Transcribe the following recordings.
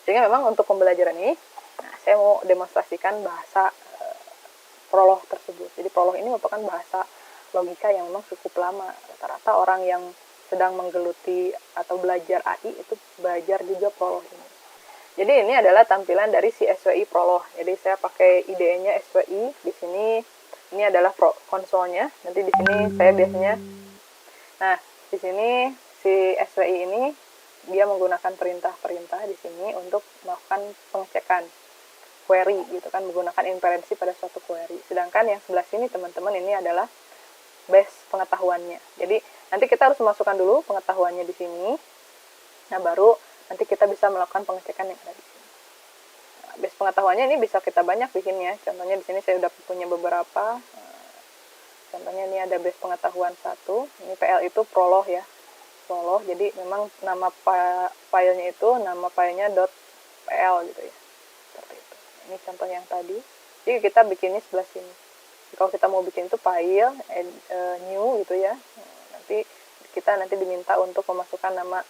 Sehingga memang untuk pembelajaran ini, saya mau demonstrasikan bahasa Prolog tersebut. Jadi Prolog ini merupakan bahasa logika yang memang cukup lama. Rata-rata orang yang sedang menggeluti atau belajar AI itu belajar juga Prolog ini. Jadi ini adalah tampilan dari si SWI Prolog. Jadi saya pakai IDE-nya SWI. Di sini ini adalah konsolnya. Nanti di sini saya biasanya, nah di sini si SWI ini dia menggunakan perintah-perintah di sini untuk melakukan pengecekan query gitu kan, menggunakan inferensi pada suatu query. Sedangkan yang sebelah sini teman-teman ini adalah base pengetahuannya. Jadi nanti kita harus memasukkan dulu pengetahuannya di sini. Nah baru nanti kita bisa melakukan pengecekan yang ada di sini. Nah, base pengetahuannya ini bisa kita banyak bikinnya. Contohnya di sini saya udah punya beberapa. Contohnya ini ada base pengetahuan 1. Ini PL itu Prolog ya. Prolog. Jadi memang nama filenya itu nama filenya .pl gitu ya. Seperti itu. Ini contoh yang tadi. Jadi kita bikinnya sebelah sini. Jadi, kalau kita mau bikin itu file new gitu ya. Nanti kita diminta untuk memasukkan nama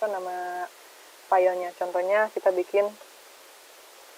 nama filenya. Contohnya kita bikin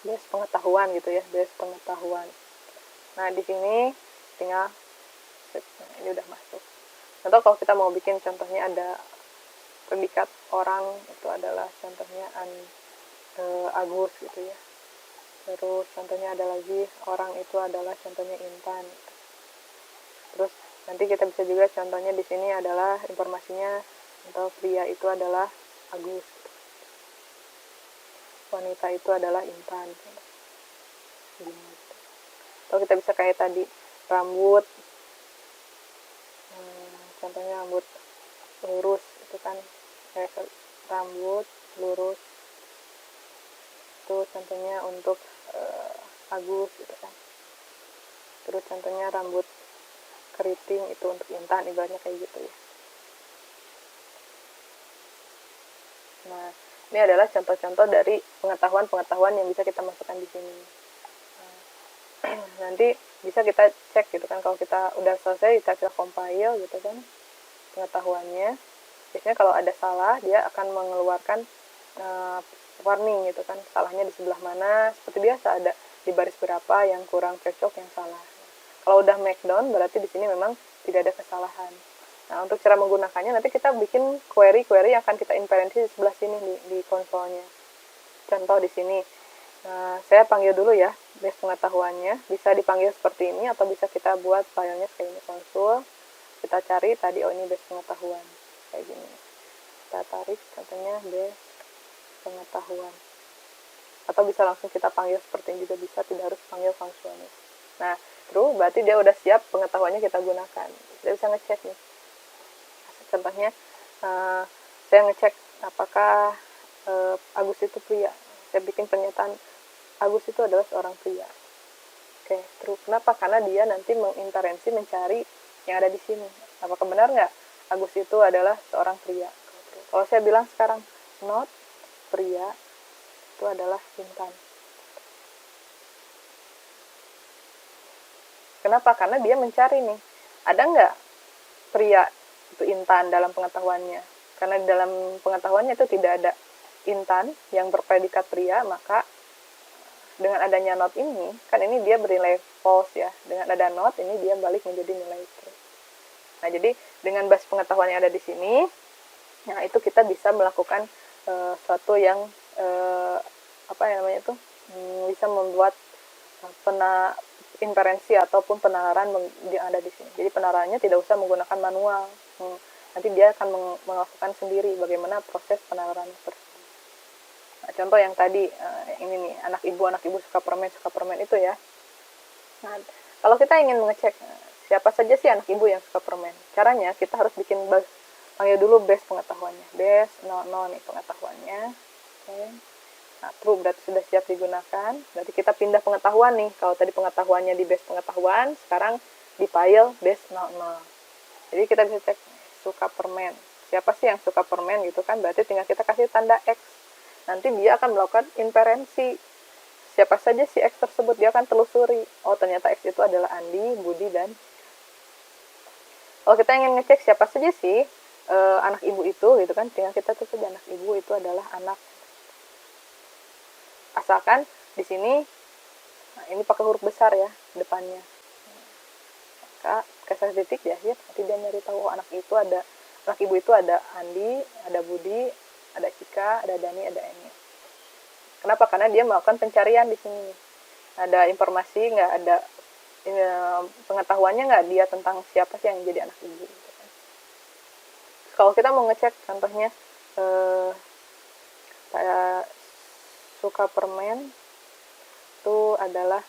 base pengetahuan gitu ya, base pengetahuan. Nah di sini tinggal ini udah masuk. Contoh kalau kita mau bikin contohnya ada predikat orang, itu adalah contohnya Agus gitu ya. Terus contohnya ada lagi orang itu adalah contohnya Intan. Terus nanti kita bisa juga contohnya di sini adalah informasinya untuk pria itu adalah Agus. Wanita itu adalah Intan. Atau kita bisa kayak tadi rambut. Contohnya rambut lurus itu kan kayak rambut lurus. Itu contohnya untuk Agus gitu kan. Terus contohnya rambut keriting itu untuk Intan, ibaratnya kayak gitu ya. Nah, ini adalah contoh-contoh dari pengetahuan-pengetahuan yang bisa kita masukkan di sini. Nanti bisa kita cek gitu kan, kalau kita udah selesai kita compile gitu kan pengetahuannya. Biasanya kalau ada salah dia akan mengeluarkan warning gitu kan, salahnya di sebelah mana, seperti biasa ada di baris berapa yang kurang cocok, yang salah. Kalau udah markdown berarti di sini memang tidak ada kesalahan. Nah, untuk cara menggunakannya nanti kita bikin query-query yang akan kita inferensi di sebelah sini di konsolnya. Contoh di sini. Nah, saya panggil dulu ya base pengetahuannya. Bisa dipanggil seperti ini atau bisa kita buat filenya kayak ini, konsul. Kita cari tadi, oh ini base pengetahuan. Kayak gini. Kita tarik contohnya base pengetahuan. Atau bisa langsung kita panggil seperti ini juga bisa, tidak harus panggil fungsionis. Nah, terus berarti dia udah siap pengetahuannya kita gunakan. Kita bisa ngecek nih. Contohnya, saya ngecek apakah Agus itu pria. Saya bikin pernyataan Agus itu adalah seorang pria. Oke, terus kenapa? Karena dia nanti menginferensi mencari yang ada di sini. Apakah benar nggak Agus itu adalah seorang pria? Kalau saya bilang sekarang not pria, itu adalah Intan. Kenapa? Karena dia mencari nih, ada nggak pria itu Intan dalam pengetahuannya. Karena di dalam pengetahuannya itu tidak ada Intan yang berpredikat pria, maka dengan adanya not ini, kan ini dia bernilai false ya. Dengan ada not ini dia balik menjadi nilai true. Nah, jadi dengan base pengetahuan yang ada di sini, nah itu kita bisa melakukan suatu yang bisa membuat inferensi ataupun penalaran yang ada di sini. Jadi penalarannya tidak usah menggunakan manual. Nanti dia akan melakukan sendiri bagaimana proses penalaran tersebut. Nah, contoh yang tadi ini nih, anak ibu suka permen itu ya. Nah, kalau kita ingin mengecek siapa saja sih anak ibu yang suka permen, caranya kita harus bikin panggil dulu base pengetahuannya. Base 00 nih pengetahuannya. Okay. Nah, true berarti sudah siap digunakan. Berarti kita pindah pengetahuan nih. Kalau tadi pengetahuannya di base pengetahuan, sekarang di file base 00. Jadi kita bisa cek suka permen. Siapa sih yang suka permen gitu kan? Berarti tinggal kita kasih tanda X. Nanti dia akan melakukan inferensi. Siapa saja si X tersebut, dia akan telusuri. Oh, ternyata X itu adalah Andi, Budi, dan kalau kita ingin ngecek siapa saja sih anak ibu itu gitu kan, tinggal kita tulis saja anak ibu itu adalah anak, asalkan di sini ini pakai huruf besar ya depannya. Maka kasih titik di akhir, nanti dia nyari tahu anak ibu itu ada Andi, ada Budi, ada Cika, ada Dani, ada Emil. Kenapa? Karena dia melakukan pencarian di sini. Ada informasi nggak, ada pengetahuannya nggak dia tentang siapa sih yang jadi anak ibu. Gitu kan. Kalau kita mau ngecek contohnya saya suka permen itu adalah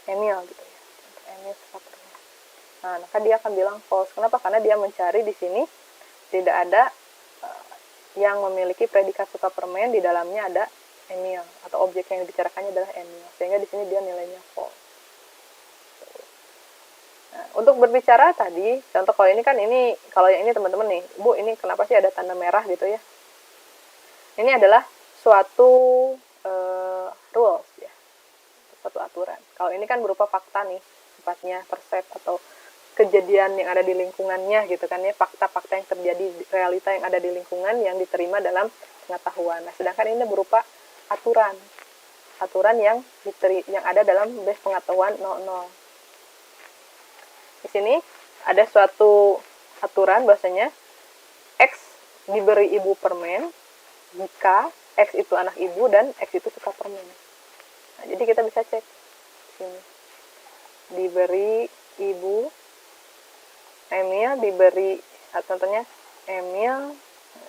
Emil gitu ya. Emil suka permen. Nah, maka dia akan bilang false. Kenapa? Karena dia mencari di sini tidak ada yang memiliki predikat suka permen, di dalamnya ada Emil atau objek yang dibicarakannya adalah Emil, sehingga di sini dia nilainya false. Nah, untuk berbicara tadi, contoh kalau ini kan kalau yang ini teman-teman nih, Bu, ini kenapa sih ada tanda merah gitu ya? Ini adalah suatu rules ya, suatu aturan. Kalau ini kan berupa fakta nih, sifatnya persep atau kejadian yang ada di lingkungannya gitu kan ya, fakta-fakta yang terjadi, realita yang ada di lingkungan yang diterima dalam pengetahuan. Nah, sedangkan ini berupa aturan yang ada dalam base pengetahuan 00. Di sini ada suatu aturan bahwasanya X diberi ibu permen jika X itu anak ibu dan X itu suka permen. Nah, jadi kita bisa cek sini. Diberi ibu Emil diberi, contohnya Emil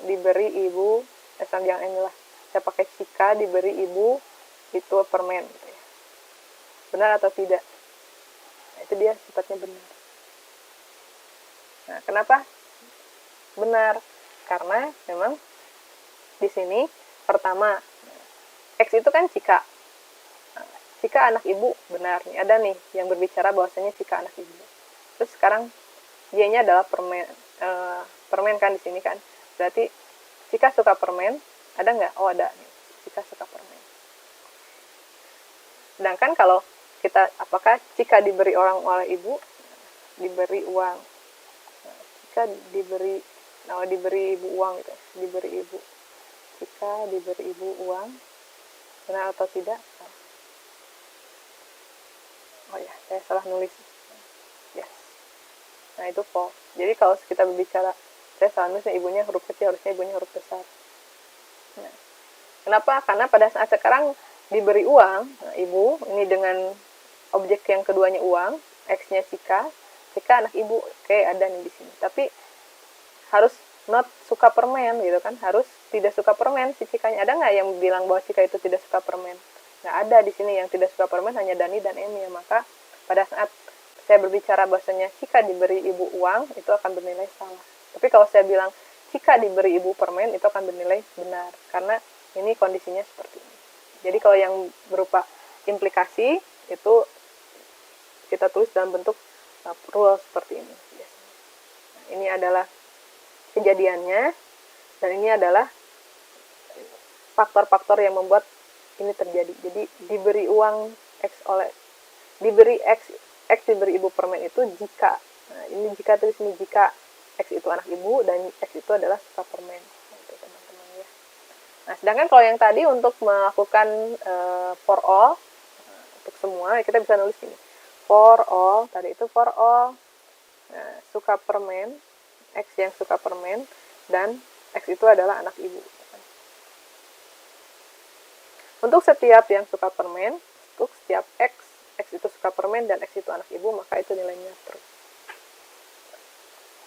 diberi ibu, jangan Emil lah, saya pakai Cika diberi ibu itu permen gitu ya. Benar atau tidak? Nah, itu dia sifatnya benar. Nah, kenapa benar? Karena memang di sini pertama X itu kan Cika. Nah, Cika anak ibu, benar nih, ada nih yang berbicara bahwasanya Cika anak ibu. Terus sekarang Y-nya adalah permen kan di sini kan. Berarti Cika suka permen, ada nggak? Oh, ada nih. Cika suka permen. Sedangkan kalau kita, apakah Cika diberi orang oleh ibu? Diberi uang. Cika diberi ibu uang gitu. Diberi ibu. Cika diberi ibu uang. Benar atau tidak? Oh ya, saya salah nulis. Yes. Nah, itu false. Jadi kalau kita berbicara, saya salah nulisnya ibunya huruf kecil, harusnya ibunya huruf besar. Nah, kenapa? Karena pada saat sekarang diberi uang, nah, ibu, ini dengan objek yang keduanya uang, X-nya Cika anak ibu, oke ada nih di sini. Tapi harus not suka permen gitu kan, harus tidak suka permen si Cikanya. Ada nggak yang bilang bahwa Cika itu tidak suka permen? Nggak ada di sini, yang tidak suka permen hanya Dani dan Emil. Maka pada saat saya berbicara bahwasanya Cika diberi ibu uang, itu akan bernilai salah. Tapi kalau saya bilang Cika diberi ibu permen, itu akan bernilai benar. Karena ini kondisinya seperti ini. Jadi kalau yang berupa implikasi, itu kita tulis dalam bentuk rule seperti ini. Nah, ini adalah kejadiannya, dan ini adalah faktor-faktor yang membuat ini terjadi. Jadi diberi uang diberi X diberi ibu permen itu jika, nah, ini jika tulis ini jika X itu anak ibu dan X itu adalah suka permen. Itu teman-teman ya. Nah, sedangkan kalau yang tadi untuk melakukan for all, untuk semua kita bisa nulis ini. For all, tadi itu for all, nah, suka permen, X yang suka permen, dan X itu adalah anak ibu. Untuk setiap yang suka permen, untuk setiap X itu suka permen dan X itu anak ibu, maka itu nilainya true.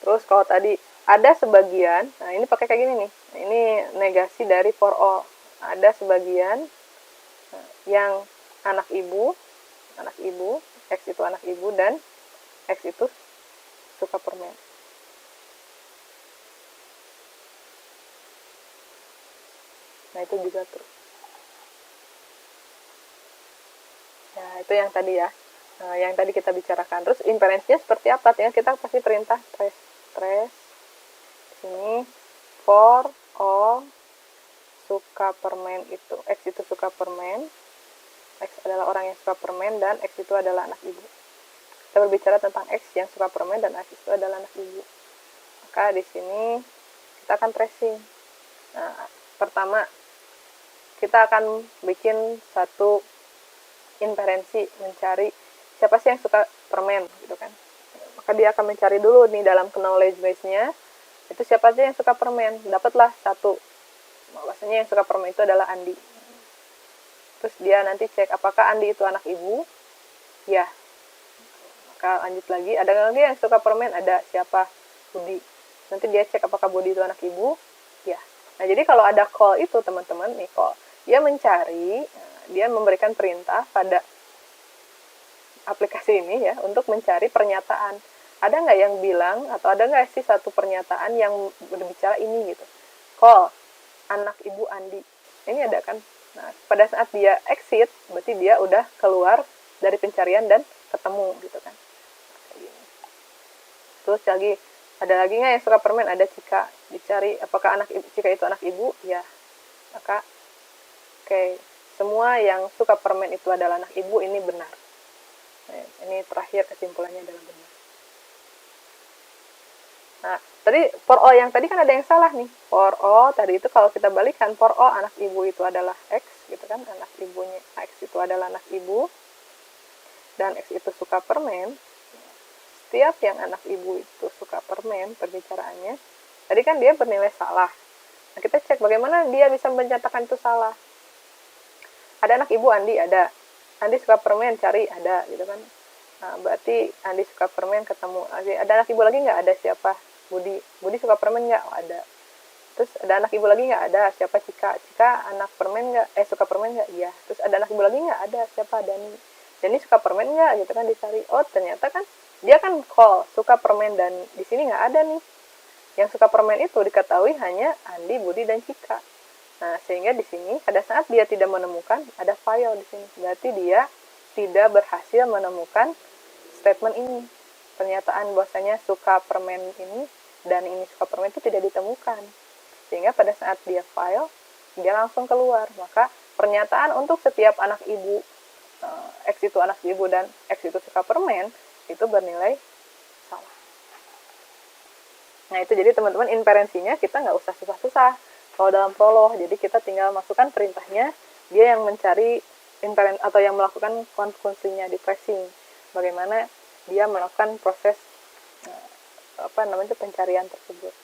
Terus kalau tadi ada sebagian, nah ini pakai kayak gini nih, ini negasi dari for all. Ada sebagian yang anak ibu, X itu anak ibu dan X itu suka permen. Nah, itu juga true. Nah, itu yang tadi ya. Yang tadi kita bicarakan. Terus inferensinya seperti apa? Tinggal kita pasti perintah trace. Ini for all suka permen itu. X itu suka permen. X adalah orang yang suka permen dan X itu adalah anak ibu. Kita berbicara tentang X yang suka permen dan X itu adalah anak ibu. Maka di sini kita akan tracing. Nah, pertama kita akan bikin satu inferensi, mencari siapa sih yang suka permen gitu kan. Maka dia akan mencari dulu nih dalam knowledge base-nya, itu siapa sih yang suka permen. Dapatlah satu, bahwasanya yang suka permen itu adalah Andi. Terus dia nanti cek apakah Andi itu anak ibu. Ya. Maka lanjut lagi, ada lagi yang suka permen, ada siapa? Budi. Nanti dia cek apakah Budi itu anak ibu. Ya. Nah, jadi kalau ada call itu teman-teman, nih call, dia mencari, dia memberikan perintah pada aplikasi ini ya untuk mencari pernyataan. Ada nggak yang bilang atau ada nggak sih satu pernyataan yang berbicara ini gitu? Call anak ibu Andi. Ini ada kan? Nah, pada saat dia exit, berarti dia udah keluar dari pencarian dan ketemu gitu kan. Terus lagi ada lagi nggak yang suka permen? Ada Cika. Dicari apakah Cika itu anak ibu? Ya. Maka oke, semua yang suka permen itu adalah anak ibu, ini benar. Nah, ini terakhir kesimpulannya adalah benar. Nah, tadi for all yang tadi kan ada yang salah nih. For all tadi itu kalau kita balikan, for all anak ibu itu adalah X gitu kan. Anak ibunya X itu adalah anak ibu. Dan X itu suka permen. Setiap yang anak ibu itu suka permen perbicaraannya, tadi kan dia bernilai salah. Nah, kita cek bagaimana dia bisa menyatakan itu salah. Ada anak ibu Andi, ada. Andi suka permen, cari, ada gitu kan. Nah, berarti Andi suka permen, ketemu. Ada anak ibu lagi nggak? Ada siapa? Budi. Budi suka permen nggak? Oh, ada. Terus ada anak ibu lagi nggak? Ada. Siapa? Cika. Cika anak permen nggak? Suka permen nggak? Iya. Terus ada anak ibu lagi nggak? Ada. Siapa? Dani. Dani suka permen nggak? Gitu kan dicari. Oh, ternyata kan dia kan call suka permen, dan di sini nggak ada nih. Yang suka permen itu diketahui hanya Andi, Budi, dan Cika. Nah, sehingga di sini pada saat dia tidak menemukan, ada file di sini. Berarti dia tidak berhasil menemukan statement ini. Pernyataan bahwasanya suka permen ini dan ini suka permen itu tidak ditemukan. Sehingga pada saat dia file, dia langsung keluar. Maka pernyataan untuk setiap anak ibu, X itu anak ibu dan X itu suka permen, itu bernilai salah. Nah, itu jadi teman-teman inferensinya kita nggak usah susah-susah. Kalau dalam prolog, jadi kita tinggal masukkan perintahnya, dia yang mencari atau yang melakukan fungsinya di tracing. Bagaimana dia melakukan proses pencarian tersebut.